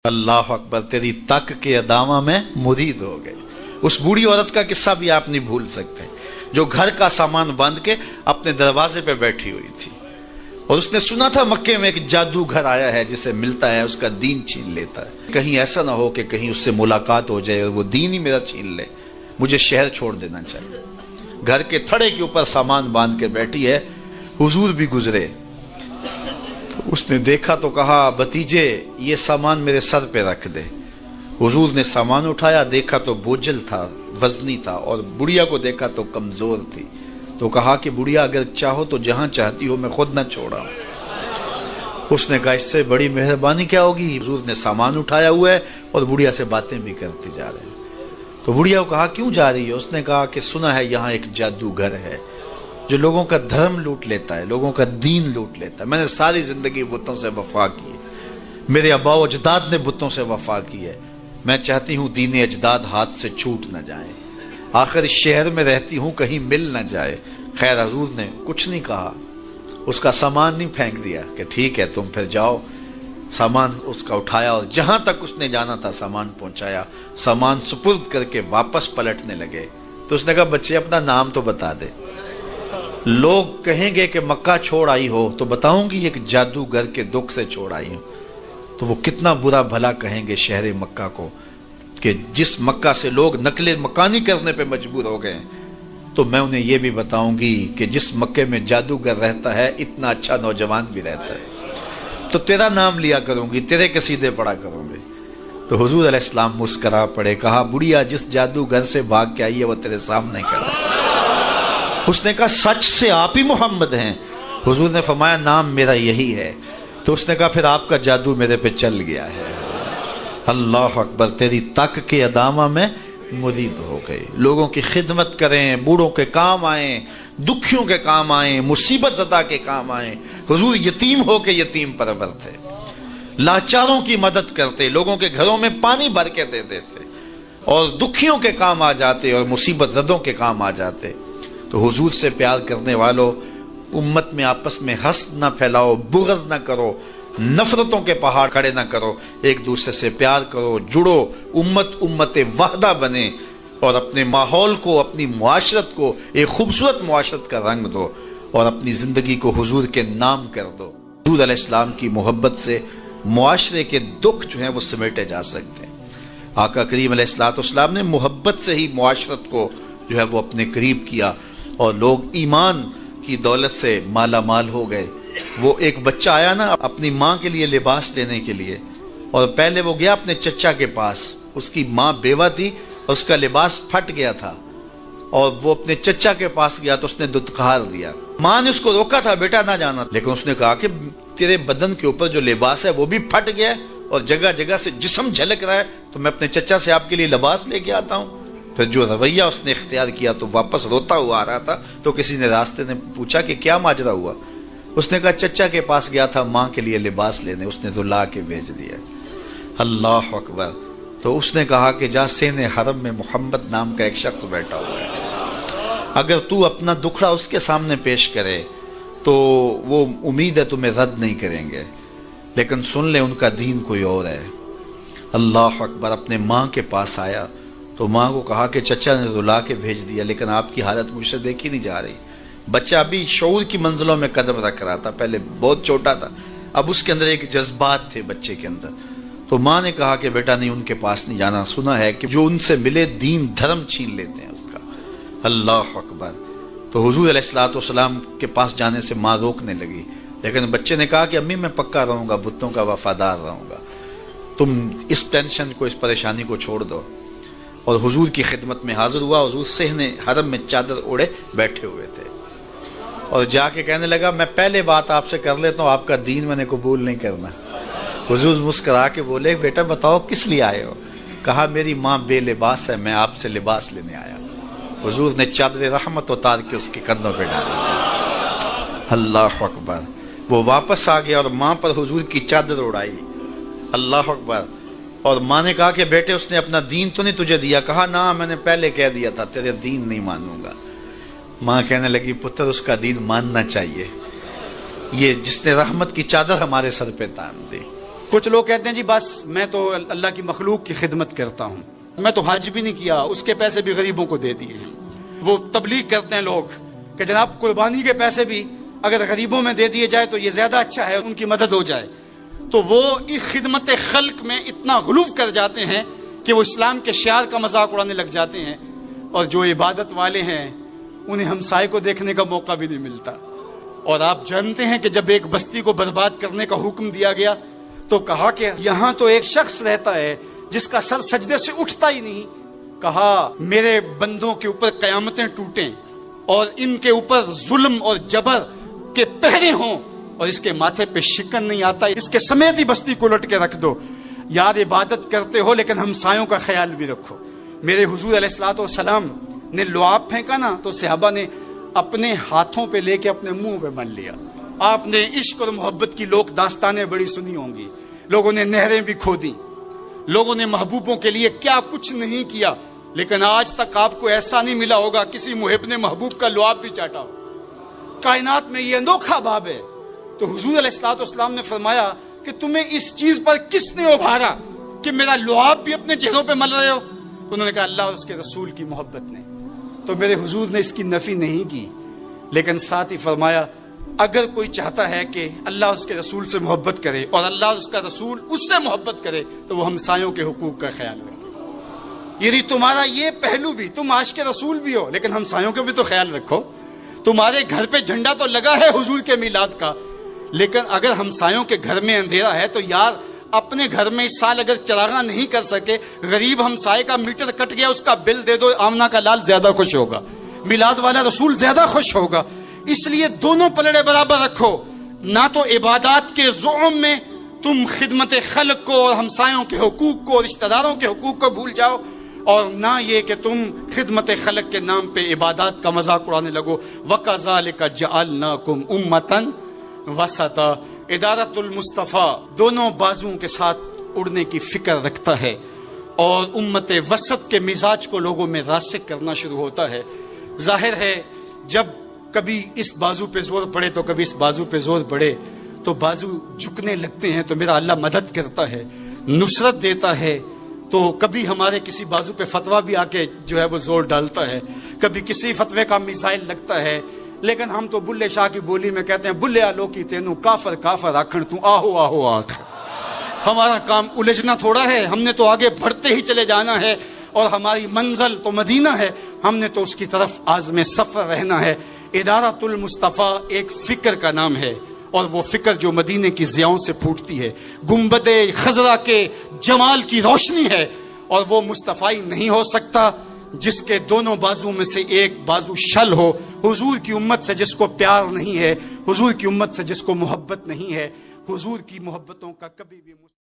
اللہ اکبر، تیری تک کے ادامہ میں مرید ہو گئے۔ اس بوڑھی عورت کا قصہ بھی آپ نہیں بھول سکتے، جو گھر کا سامان باندھ کے اپنے دروازے پہ بیٹھی ہوئی تھی، اور اس نے سنا تھا مکے میں ایک جادوگر آیا ہے، جسے ملتا ہے اس کا دین چھین لیتا ہے۔ کہیں ایسا نہ ہو کہ کہیں اس سے ملاقات ہو جائے اور وہ دین ہی میرا چھین لے، مجھے شہر چھوڑ دینا چاہیے۔ گھر کے تھڑے کے اوپر سامان باندھ کے بیٹھی ہے، حضور بھی گزرے، اس نے دیکھا تو کہا بھتیجے یہ سامان میرے سر پہ رکھ دے۔ حضور نے سامان اٹھایا، دیکھا تو بوجھل تھا، وزنی تھا، اور بڑھیا کو دیکھا تو کمزور تھی، تو کہا کہ بڑھیا اگر چاہو تو جہاں چاہتی ہو میں خود نہ چھوڑا۔ اس نے کہا اس سے بڑی مہربانی کیا ہوگی۔ حضور نے سامان اٹھایا ہوا ہے اور بڑھیا سے باتیں بھی کرتے جا رہے ہیں۔ تو بڑھیا کو کہا کیوں جا رہی ہے؟ اس نے کہا کہ سنا ہے یہاں ایک جادوگر ہے جو لوگوں کا دھرم لوٹ لیتا ہے، لوگوں کا دین لوٹ لیتا ہے۔ میں نے ساری زندگی بتوں سے وفا کی ہے، میرے آباء و اجداد نے بتوں سے وفا کی ہے، میں چاہتی ہوں دین اجداد ہاتھ سے چھوٹ نہ جائیں، آخر اس شہر میں رہتی ہوں کہیں مل نہ جائے۔ خیر حضور نے کچھ نہیں کہا، اس کا سامان نہیں پھینک دیا کہ ٹھیک ہے تم پھر جاؤ۔ سامان اس کا اٹھایا اور جہاں تک اس نے جانا تھا سامان پہنچایا، سامان سپرد کر کے واپس پلٹنے لگے تو اس نے کہا بچے اپنا نام تو بتا دے، لوگ کہیں گے کہ مکہ چھوڑ آئی ہو تو بتاؤں گی ایک جادوگر کے دکھ سے چھوڑ آئی ہوں، تو وہ کتنا برا بھلا کہیں گے شہر مکہ کو کہ جس مکہ سے لوگ نقل مکانی کرنے پہ مجبور ہو گئے، تو میں انہیں یہ بھی بتاؤں گی کہ جس مکے میں جادوگر رہتا ہے اتنا اچھا نوجوان بھی رہتا ہے، تو تیرا نام لیا کروں گی، تیرے قصیدے پڑھا کروں گی۔ تو حضور علیہ السلام مسکرا پڑے، کہا بڑھیا جس جادوگر سے بھاگ کے آئی ہے وہ تیرے سامنے کھڑا ہے۔ اس نے کہا سچ سے آپ ہی محمد ہیں؟ حضور نے فرمایا نام میرا یہی ہے۔ تو اس نے کہا پھر آپ کا جادو میرے پہ چل گیا ہے۔ اللہ اکبر، تیری تک کے ادامہ میں مرید ہو گئے۔ لوگوں کی خدمت کریں، بوڑھوں کے کام آئیں، دکھیوں کے کام آئیں، مصیبت زدہ کے کام آئیں۔ حضور یتیم ہو کے یتیم پرور تھے، لاچاروں کی مدد کرتے، لوگوں کے گھروں میں پانی بھر کے دے دیتے، اور دکھیوں کے کام آ جاتے اور مصیبت زدوں کے کام آ جاتے۔ تو حضور سے پیار کرنے والوں، امت میں آپس میں حسد نہ پھیلاؤ، بغض نہ کرو، نفرتوں کے پہاڑ کھڑے نہ کرو، ایک دوسرے سے پیار کرو، جڑو، امت وحدہ بنے، اور اپنے ماحول کو، اپنی معاشرت کو ایک خوبصورت معاشرت کا رنگ دو، اور اپنی زندگی کو حضور کے نام کر دو۔ حضور علیہ السلام کی محبت سے معاشرے کے دکھ جو ہیں وہ سمیٹے جا سکتے ہیں۔ آقا کریم علیہ السلام نے محبت سے ہی معاشرت کو جو ہے وہ اپنے قریب کیا، اور لوگ ایمان کی دولت سے مالا مال ہو گئے۔ وہ ایک بچہ آیا نا اپنی ماں کے لیے لباس لینے کے لیے، اور پہلے وہ گیا اپنے چچا کے پاس، اس کی ماں بیوہ تھی اور اس کا لباس پھٹ گیا تھا، اور وہ اپنے چچا کے پاس گیا تو اس نے دتکار دیا۔ ماں نے اس کو روکا تھا بیٹا نہ جانا، لیکن اس نے کہا کہ تیرے بدن کے اوپر جو لباس ہے وہ بھی پھٹ گیا ہے اور جگہ جگہ سے جسم جھلک رہا ہے، تو میں اپنے چچا سے آپ کے لیے لباس لے کے آتا ہوں۔ پھر جو رویہ اس نے اختیار کیا تو واپس روتا ہوا آ رہا تھا، تو کسی نے راستے نے پوچھا کہ کیا ماجرا ہوا؟ اس نے کہا چچا کے پاس گیا تھا ماں کے لیے لباس لینے، اس نے تو لا کے بھیج دیا۔ اللہ اکبر۔ تو اس نے کہا کہ جا سین حرم میں محمد نام کا ایک شخص بیٹھا ہوا ہے، اگر تو اپنا دکھڑا اس کے سامنے پیش کرے تو وہ امید ہے تمہیں رد نہیں کریں گے، لیکن سن لے ان کا دین کوئی اور ہے۔ اللہ اکبر۔ اپنے ماں کے پاس آیا تو ماں کو کہا کہ چچا نے رلا کے بھیج دیا، لیکن آپ کی حالت مجھ سے دیکھی نہیں جا رہی۔ بچہ ابھی شعور کی منزلوں میں قدم رکھ رہا تھا، پہلے بہت چھوٹا تھا، اب اس کے اندر ایک جذبات تھے بچے کے اندر۔ تو ماں نے کہا کہ بیٹا نہیں ان کے پاس نہیں جانا، سنا ہے کہ جو ان سے ملے دین دھرم چھین لیتے ہیں اس کا۔ اللہ اکبر۔ تو حضور علیہ السلام کے پاس جانے سے ماں روکنے لگی، لیکن بچے نے کہا کہ امی میں پکا رہوں گا، بتوں کا وفادار رہوں گا، تم اس ٹینشن کو، اس پریشانی کو چھوڑ دو۔ اور حضور کی خدمت میں حاضر ہوا۔ حضور صحن حرم میں چادر اوڑے بیٹھے ہوئے تھے، اور جا کے کہنے لگا میں پہلے بات آپ سے کر لیتا ہوں، آپ کا دین میں نے قبول نہیں کرنا۔ حضور مسکرا کے بولے بیٹا بتاؤ کس لیے آئے ہو؟ کہا میری ماں بے لباس ہے، میں آپ سے لباس لینے آیا۔ حضور نے چادر رحمت اتار کے اس کے کندھوں پہ ڈالی۔ اللہ اکبر۔ وہ واپس آ گیا اور ماں پر حضور کی چادر اڑائی۔ اللہ اکبر۔ اور ماں نے کہا کہ بیٹے اس نے اپنا دین تو نہیں تجھے دیا؟ کہا نہ میں نے پہلے کہہ دیا تھا تیرے دین نہیں مانوں گا۔ ماں کہنے لگی پتر اس کا دین ماننا چاہیے، یہ جس نے رحمت کی چادر ہمارے سر پہ تان دی۔ کچھ لوگ کہتے ہیں جی بس میں تو اللہ کی مخلوق کی خدمت کرتا ہوں، میں تو حج بھی نہیں کیا، اس کے پیسے بھی غریبوں کو دے دیے ہیں۔ وہ تبلیغ کرتے ہیں لوگ کہ جناب قربانی کے پیسے بھی اگر غریبوں میں دے دیے جائے تو یہ زیادہ اچھا ہے، ان کی مدد ہو جائے۔ تو وہ اس خدمت خلق میں اتنا غلو کر جاتے ہیں کہ وہ اسلام کے شعار کا مذاق اڑانے لگ جاتے ہیں، اور جو عبادت والے ہیں انہیں ہمسائے کو دیکھنے کا موقع بھی نہیں ملتا۔ اور آپ جانتے ہیں کہ جب ایک بستی کو برباد کرنے کا حکم دیا گیا تو کہا کہ یہاں تو ایک شخص رہتا ہے جس کا سر سجدے سے اٹھتا ہی نہیں، کہا میرے بندوں کے اوپر قیامتیں ٹوٹیں اور ان کے اوپر ظلم اور جبر کے پہرے ہوں اور اس کے ماتھے پہ شکن نہیں آتا، اس کے سمیت ہی بستی کو لٹ کے رکھ دو۔ یار عبادت کرتے ہو لیکن ہمسایوں کا خیال بھی رکھو۔ میرے حضور علیہ الصلوۃ والسلام نے لعاب پھینکا نا تو صحابہ نے اپنے ہاتھوں پہ لے کے اپنے منہ پہ مل لیا۔ آپ نے عشق اور محبت کی لوک داستانیں بڑی سنی ہوں گی، لوگوں نے نہریں بھی کھودی، لوگوں نے محبوبوں کے لیے کیا کچھ نہیں کیا، لیکن آج تک آپ کو ایسا نہیں ملا ہوگا کسی محب نے محبوب کا لعاب بھی چاٹا ہو۔ کائنات میں یہ انوکھا باب ہے۔ تو حضور علیہ الصلوۃ والسلام نے فرمایا کہ تمہیں اس چیز پر کس نے ابھارا کہ میرا لعاب بھی اپنے چہروں پہ مل رہے ہو؟ انہوں نے کہا اللہ اور اس کے رسول کی محبت نے۔ تو میرے حضور نے اس کی نفی نہیں کی، لیکن ساتھ ہی فرمایا اگر کوئی چاہتا ہے کہ اللہ اس کے رسول سے محبت کرے اور اللہ اس کا رسول اس سے محبت کرے تو وہ ہمسایوں کے حقوق کا خیال رکھے۔ یعنی تمہارا یہ پہلو بھی، تم عاشق رسول بھی ہو لیکن ہمسایوں کا بھی تو خیال رکھو۔ تمہارے گھر پہ جھنڈا تو لگا ہے حضور کے میلاد کا، لیکن اگر ہمسایوں کے گھر میں اندھیرا ہے تو یار اپنے گھر میں اس سال اگر چراغاں نہیں کر سکے، غریب ہمسائے کا میٹر کٹ گیا اس کا بل دے دو، آمنہ کا لال زیادہ خوش ہوگا، میلاد والا رسول زیادہ خوش ہوگا۔ اس لیے دونوں پلڑے برابر رکھو، نہ تو عبادات کے زعم میں تم خدمت خلق کو اور ہمسایوں کے حقوق کو، رشتہ داروں کے حقوق کو بھول جاؤ، اور نہ یہ کہ تم خدمت خلق کے نام پہ عبادات کا مذاق اڑانے لگو۔ وَكَذَلِكَ جَعَلْنَاكُمْ أُمَّةً وَسَطًا۔ ادارت المصطفیٰ دونوں بازوؤں کے ساتھ اڑنے کی فکر رکھتا ہے، اور امت وسط کے مزاج کو لوگوں میں راسخ کرنا شروع ہوتا ہے۔ ظاہر ہے جب کبھی اس بازو پہ زور پڑے تو کبھی اس بازو پہ زور پڑے تو بازو جھکنے لگتے ہیں، تو میرا اللہ مدد کرتا ہے، نصرت دیتا ہے۔ تو کبھی ہمارے کسی بازو پہ فتویٰ بھی آ کے جو ہے وہ زور ڈالتا ہے، کبھی کسی فتوے کا میزائل لگتا ہے، لیکن ہم تو بلے شاہ کی بولی میں کہتے ہیں بلے آلو کی تینوں کافر کافر آکھن تو آہو آہو آکھ۔ ہمارا کام الجھنا تھوڑا ہے، ہم نے تو آگے بڑھتے ہی چلے جانا ہے، اور ہماری منزل تو مدینہ ہے، ہم نے تو اس کی طرف عازم سفر رہنا ہے۔ ادارت المصطفیٰ ایک فکر کا نام ہے، اور وہ فکر جو مدینے کی ضیاؤں سے پھوٹتی ہے، گنبد خضرا کے جمال کی روشنی ہے، اور وہ مصطفی نہیں ہو سکتا جس کے دونوں بازو میں سے ایک بازو شل ہو۔ حضور کی امت سے جس کو پیار نہیں ہے، حضور کی امت سے جس کو محبت نہیں ہے، حضور کی محبتوں کا کبھی بھی